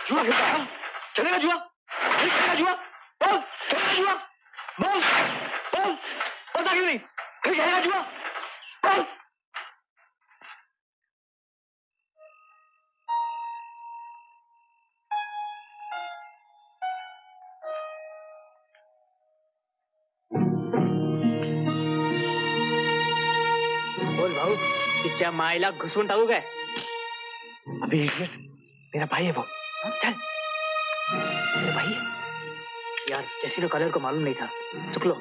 जुआ खेलता चलेगा जुआ? नहीं चलेगा जुआ? बोल चलेगा जुआ? बोल बोल बोल क्यों नहीं? नहीं चलेगा जुआ? बोल। बोल भाऊ तिच्या मायला घुसून टाकू काय? अभी इडियट, मेरा भाई है वो। चल। मेरे भाई यार, जैसी तो कलर को मालूम नहीं था। चुक लो।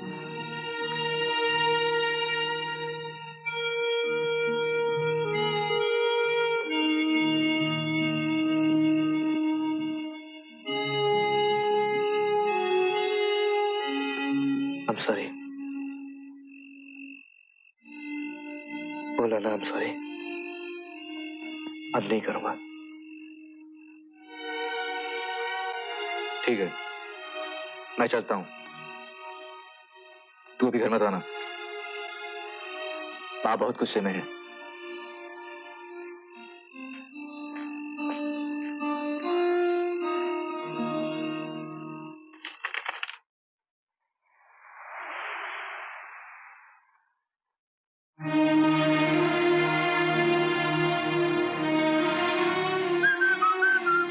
I'm sorry. बोला ना I'm sorry. अब नहीं करूंगा। ठीक है, मैं चलता हूँ। तू अभी घर मत आना। माँ बहुत गुस्से में है।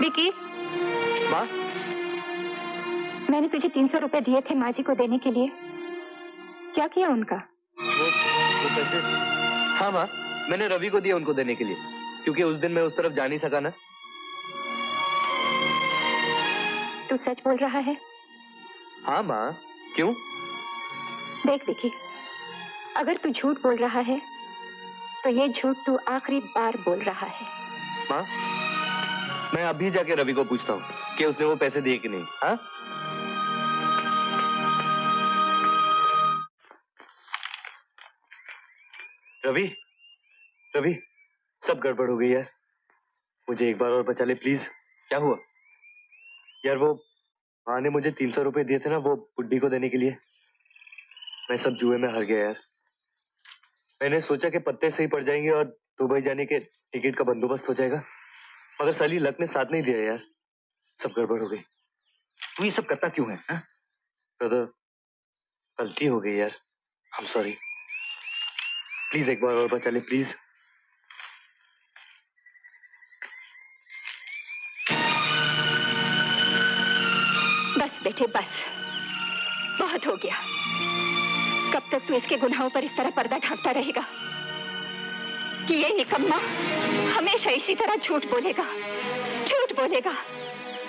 विकी, माँ, मैंने तुझे 300 रुपए दिए थे माँ जी को देने के लिए, क्या किया उनका? वो पैसे? हाँ माँ, मैंने रवि को दिया उनको देने के लिए, क्योंकि उस दिन मैं उस तरफ जा नहीं सका ना। तू सच बोल रहा है? हाँ माँ, क्यों? देख विकी, अगर तू झूठ बोल रहा है तो ये झूठ तू आखिरी बार बोल रहा है। माँ, मैं अभी जाके रवि को पूछता हूँ कि उसने वो पैसे दिए कि नहीं। हाँ? रवि, रवि, सब गड़बड़ हो गई यार। मुझे एक बार और बचा ले प्लीज। क्या हुआ? यार वो माँ ने मुझे 300 रुपए दिए थे ना, वो बुड्ढी को देने के लिए। मैं सब जुए में हार गया यार। मैंने सोचा कि पत्ते से ही पड़ जाएंगे और दुबई जाने के टिकट का बंदोबस्त हो जाएगा, मगर साली लक ने साथ नहीं दिया यार। सब गड़बड़ हो गई। तू ये सब करता क्यों है? दादा, गलती हो गई यार। I'm sorry। प्लीज एक बार और बचा ले प्लीज। बस बेटे बस, बहुत हो गया। कब तक तू इसके गुनाहों पर इस तरह पर्दा ढांकता रहेगा कि ये निकम्मा हमेशा इसी तरह झूठ बोलेगा,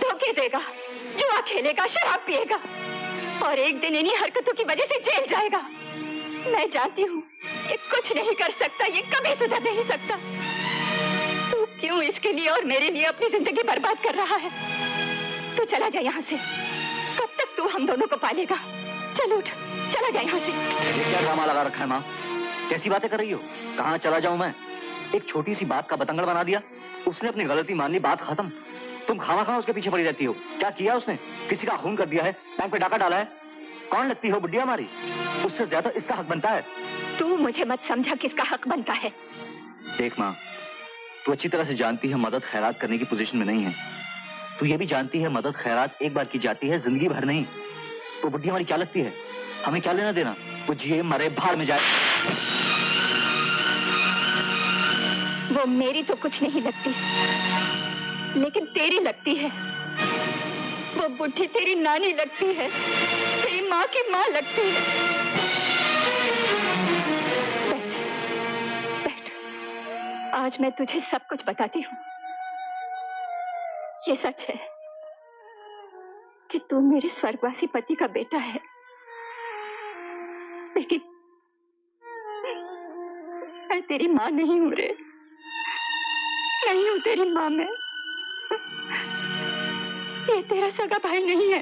धोखे देगा, जुआ खेलेगा, शराब पिएगा और एक दिन इन्हीं हरकतों की वजह से जेल जाएगा। मैं जानती हूँ ये कुछ नहीं कर सकता, ये कभी सुधर नहीं सकता। तू क्यों इसके लिए और मेरे लिए अपनी जिंदगी बर्बाद कर रहा है? तू चला जा यहाँ से। कब तक तू हम दोनों को पालेगा? चल उठ, चला जा यहाँ से। ये क्या ड्रामा लगा रखा है माँ? कैसी बातें कर रही हो? कहाँ चला जाऊं मैं? एक छोटी सी बात का बतंगड़ बना दिया। उसने अपनी गलती मान ली, बात खत्म। तुम खामा उसके पीछे पड़ी रहती हो। क्या किया उसने? किसी का खून कर दिया है, बैंक पे डाका डाला है। कौन लगती हो बुढ़िया हमारी? उससे ज्यादा इसका हक बनता है। तू मुझे मत समझा किसका हक बनता है। देख माँ, तू अच्छी तरह से जानती है मदद खैरात करने की पोजीशन में नहीं है। तू ये भी जानती है मदद खैरात एक बार की जाती है, जिंदगी भर नहीं। तो बुढ़ी हमारी क्या लगती है? हमें क्या लेना देना? वो जिए मरे भाड़ में जाए। वो मेरी तो कुछ नहीं लगती, लेकिन तेरी लगती है। वो बुढ़ी तेरी नानी लगती है, तेरी माँ की माँ लगती है। बैठ, बैठ। आज मैं तुझे सब कुछ बताती हूँ। ये सच है कि तू मेरे स्वर्गवासी पति का बेटा है, लेकिन मैं तेरी माँ नहीं हूँ रे, नहीं हूँ तेरी माँ मैं। ये तेरा सगा भाई नहीं है।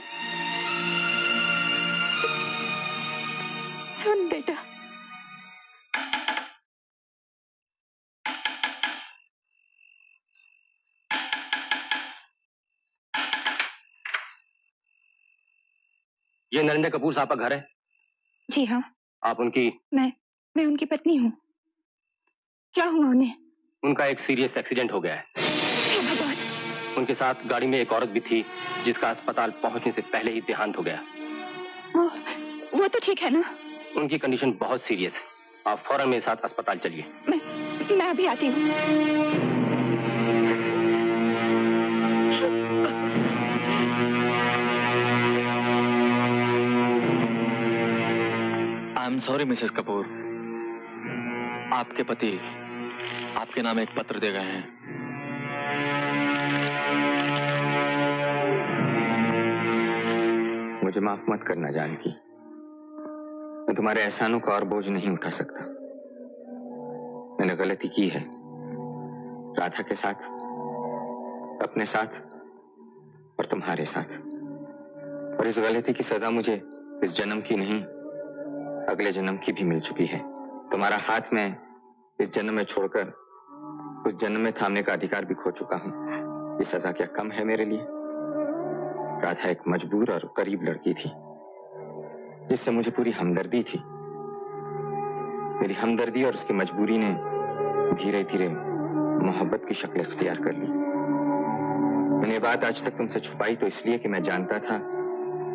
सुन, बेटा। ये नरेंद्र कपूर साहब का घर है? जी हाँ। आप उनकी? मैं उनकी पत्नी हूँ। क्या हुआ उन्हें? उनका एक सीरियस एक्सीडेंट हो गया है। हे भगवान! उनके साथ गाड़ी में एक औरत भी थी जिसका अस्पताल पहुंचने से पहले ही देहांत हो गया। वो तो ठीक है ना? उनकी कंडीशन बहुत सीरियस है। आप फौरन मेरे साथ अस्पताल चलिए। मैं अभी आती हूँ। I am sorry Mrs Kapoor, आपके पति आपके नाम एक पत्र दे गए हैं। मुझे माफ मत करना जानकी, मैं तुम्हारे एहसानों का और बोझ नहीं उठा सकता। मैंने गलती की है, राधा के साथ, अपने साथ और तुम्हारे साथ। और इस गलती की सजा मुझे इस जन्म की नहीं, अगले जन्म की भी मिल चुकी है। तुम्हारा हाथ मैं इस जन्म में छोड़कर उस जन्म में थामने का अधिकार भी खो चुका हूं। ये सजा क्या कम है मेरे लिए? राधा एक मजबूर और गरीब लड़की थी जिससे मुझे पूरी हमदर्दी थी। मेरी हमदर्दी और उसकी मजबूरी ने धीरे धीरे मोहब्बत की शक्ल इख्तियार कर ली। मैंने ये बात आज तक तुमसे छुपाई तो इसलिए कि मैं जानता था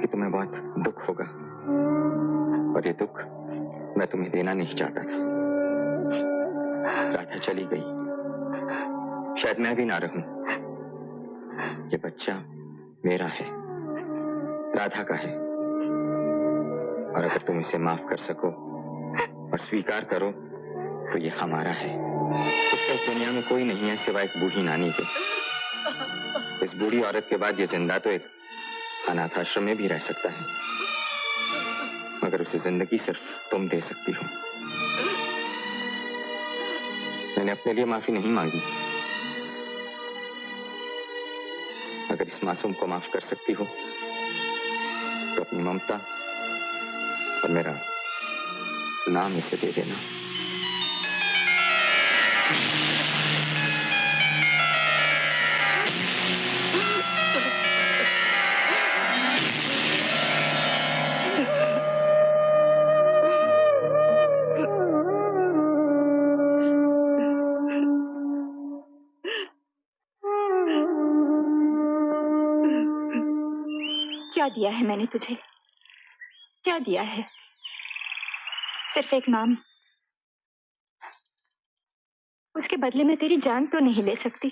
कि तुम्हें बहुत दुख होगा, और ये दुख मैं तुम्हें देना नहीं चाहता था। राधा चली गई, शायद मैं भी ना रहूं। ये बच्चा मेरा है, राधा का है, और अगर तुम इसे माफ कर सको और स्वीकार करो तो ये हमारा है। इसका इस दुनिया में कोई नहीं है सिवाय एक बूढ़ी नानी के। इस बूढ़ी औरत के बाद ये जिंदा तो एक अनाथ आश्रम में भी रह सकता है, मगर उसे जिंदगी सिर्फ तुम दे सकती हो। मैंने अपने लिए माफी नहीं मांगी। अगर इस मासूम को माफ कर सकती हो तो अपनी ममता और मेरा नाम इसे दे देना। क्या दिया है मैंने तुझे? क्या दिया है? सिर्फ एक नाम। उसके बदले में तेरी जान तो नहीं ले सकती।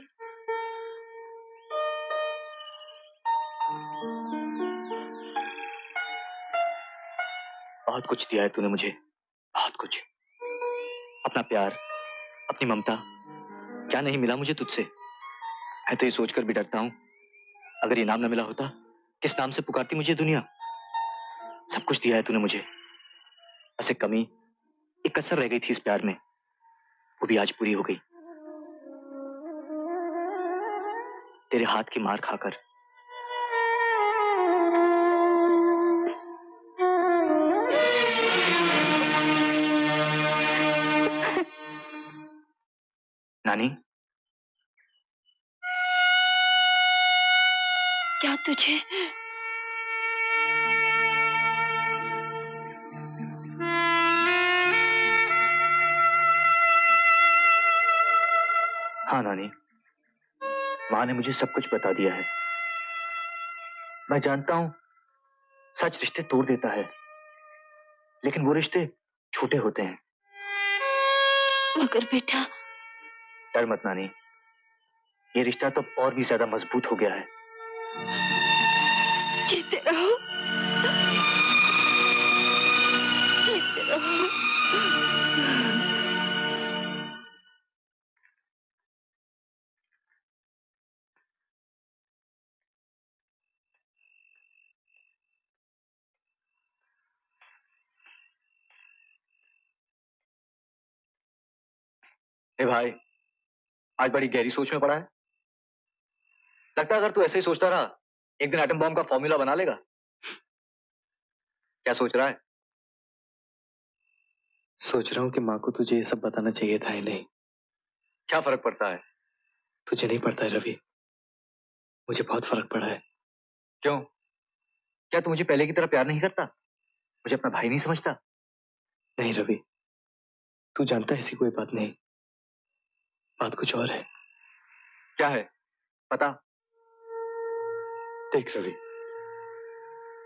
बहुत कुछ दिया है तूने मुझे, बहुत कुछ। अपना प्यार, अपनी ममता, क्या नहीं मिला मुझे तुझसे? मैं तो ये सोचकर भी डरता हूं, अगर ये नाम न मिला होता, किस नाम से पुकारती मुझे दुनिया? सब कुछ दिया है तूने मुझे, बस एक कमी, एक कसर रह गई थी इस प्यार में, वो भी आज पूरी हो गई। तेरे हाथ की मार खाकर। नानी, क्या तुझे? हाँ नानी, माँ ने मुझे सब कुछ बता दिया है। मैं जानता हूं सच रिश्ते तोड़ देता है, लेकिन वो रिश्ते छोटे होते हैं। मगर बेटा। डर मत नानी, ये रिश्ता तो और भी ज्यादा मजबूत हो गया है। जीते रहो, जीते रहो। ए भाई, आज बड़ी गहरी सोच में पड़ा है। लगता है अगर तू ऐसे ही सोचता रहा, एक दिन एटम बॉम्ब का फॉर्मूला बना लेगा। क्या सोच रहा है? सोच रहा हूँ कि माँ को तुझे ये सब बताना चाहिए था या नहीं। क्या फर्क पड़ता है? तुझे नहीं पड़ता है रवि, मुझे बहुत फर्क पड़ा है। क्यों? क्या तू मुझे पहले की तरह प्यार नहीं करता? मुझे अपना भाई नहीं समझता? नहीं रवि, तू जानता है ऐसी कोई बात नहीं, बात कुछ और है। क्या है? पता। देख रवि,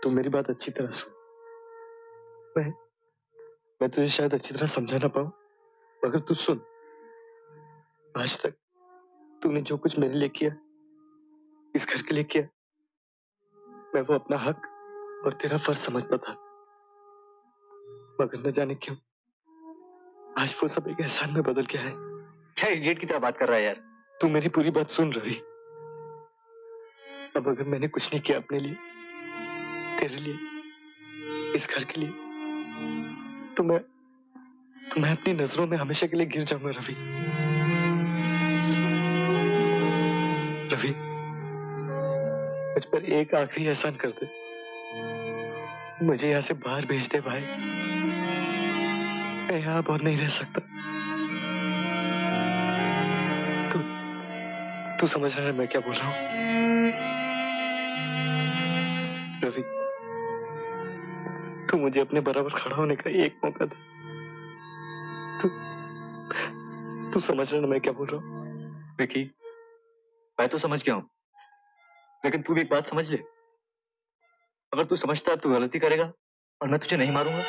तू मेरी बात अच्छी तरह सुन। मैं तुझे शायद अच्छी तरह समझा ना पाऊं, मगर तू सुन। आज तक तूने जो कुछ मेरे लिए किया, इस घर के लिए किया, मैं वो अपना हक और तेरा फर्ज समझता था। मगर न जाने क्यों आज वो सब एक एहसान में बदल गया है। क्या इडियट की तरह बात कर रहा है यार? तू मेरी पूरी बात सुन रवि। अब अगर मैंने कुछ नहीं किया अपने लिए, तेरे लिए, इस घर के लिए, तो मैं अपनी नजरों में हमेशा के लिए गिर जाऊंगा रवि। रवि, मुझ पर एक आखिरी एहसान कर दे, मुझे यहाँ से बाहर भेज दे भाई। मैं यहाँ अब और नहीं रह सकता। तू तू समझ रहा है मैं क्या बोल रहा हूँ? रवि, तू मुझे अपने बराबर खड़ा होने का एक मौका दे। तू तू समझ रहा है मैं क्या बोल रहा हूँ? विकी, मैं तो समझ गया हूं, लेकिन तू भी एक बात समझ ले। अगर तू समझता है तू गलती करेगा और मैं तुझे नहीं मारूंगा,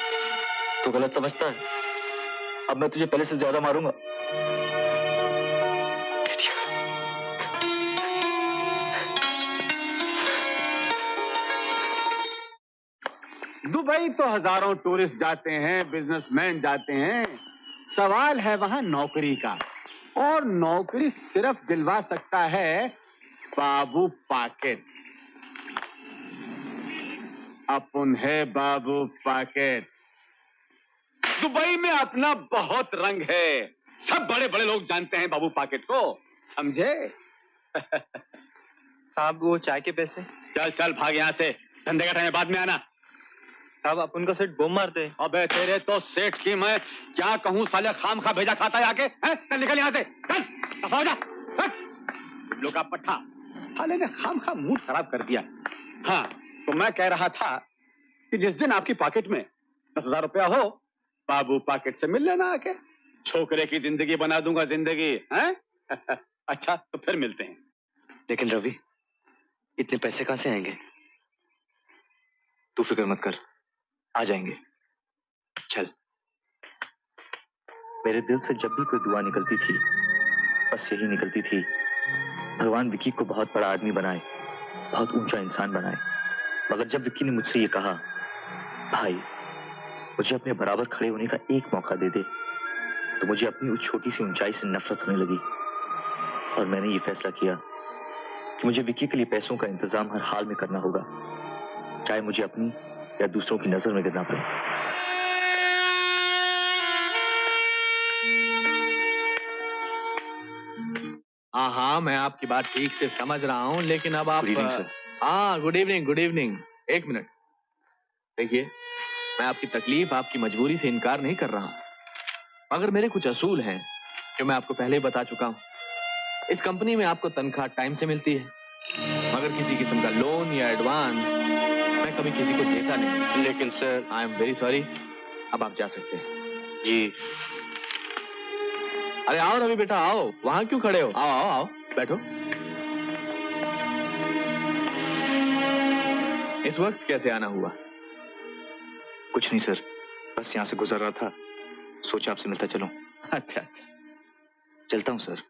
तो गलत समझता है। अब मैं तुझे पहले से ज्यादा मारूंगा। दुबई तो हजारों टूरिस्ट जाते हैं, बिजनेसमैन जाते हैं। सवाल है वहां नौकरी का, और नौकरी सिर्फ दिलवा सकता है बाबू पाकेट। अपन है बाबू पाकेट। दुबई में अपना बहुत रंग है, सब बड़े बड़े लोग जानते हैं बाबू पाकेट को, समझे? साहब वो चाय के पैसे। चल चल भाग यहाँ से, धंधे का टाइम बाद में आना। साहब अपन का सेठ बम मारते। अबे तेरे तो सेठ की मैं क्या कहूँ, साले खाम खा भेजा खाता है आके। चल निकल यहाँ से, चल दफा हो जा। लोग का पट्टा साले ने खाम खा मूड खराब कर दिया। हाँ तो मैं कह रहा था कि जिस दिन आपकी पॉकेट में 10,000 रुपया हो, बाबू पॉकेट से मिल लेना आके, छोकरे की जिंदगी बना दूंगा जिंदगी है। अच्छा तो फिर मिलते हैं। लेकिन रवि, इतने पैसे कहां से आएंगे? तू फिक्र मत कर, आ जाएंगे। चल। मेरे दिल से जब भी कोई दुआ निकलती थी, बस यही निकलती थी, भगवान विक्की को बहुत बड़ा आदमी बनाए, बहुत ऊंचा इंसान बनाए। मगर जब विक्की ने मुझसे ये कहा, भाई मुझे अपने बराबर खड़े होने का एक मौका दे दे, तो मुझे अपनी उस छोटी सी ऊंचाई से नफरत होने लगी। और मैंने ये फैसला किया कि मुझे विक्की के लिए पैसों का इंतजाम हर हाल में करना होगा, चाहे मुझे अपनी या दूसरों की नजर में गिरना पड़े। हाँ हाँ, मैं आपकी बात ठीक से समझ रहा हूँ, लेकिन अब आप। Good evening sir. हाँ गुड इवनिंग, गुड इवनिंग। एक मिनट देखिए, मैं आपकी तकलीफ, आपकी मजबूरी से इनकार नहीं कर रहा हूँ, मगर मेरे कुछ असूल हैं जो मैं आपको पहले ही बता चुका हूँ। इस कंपनी में आपको तनख्वाह टाइम से मिलती है, मगर किसी किस्म का लोन या एडवांस मैं कभी किसी को देता नहीं। लेकिन sir. I am very sorry. अब आप जा सकते हैं। जी। अरे आओ रवि बेटा, आओ। वहां क्यों खड़े हो? आओ आओ आओ, बैठो। इस वक्त कैसे आना हुआ? कुछ नहीं सर, बस यहाँ से गुजर रहा था, सोचा आपसे मिलता चलूं। अच्छा अच्छा। चलता हूँ सर।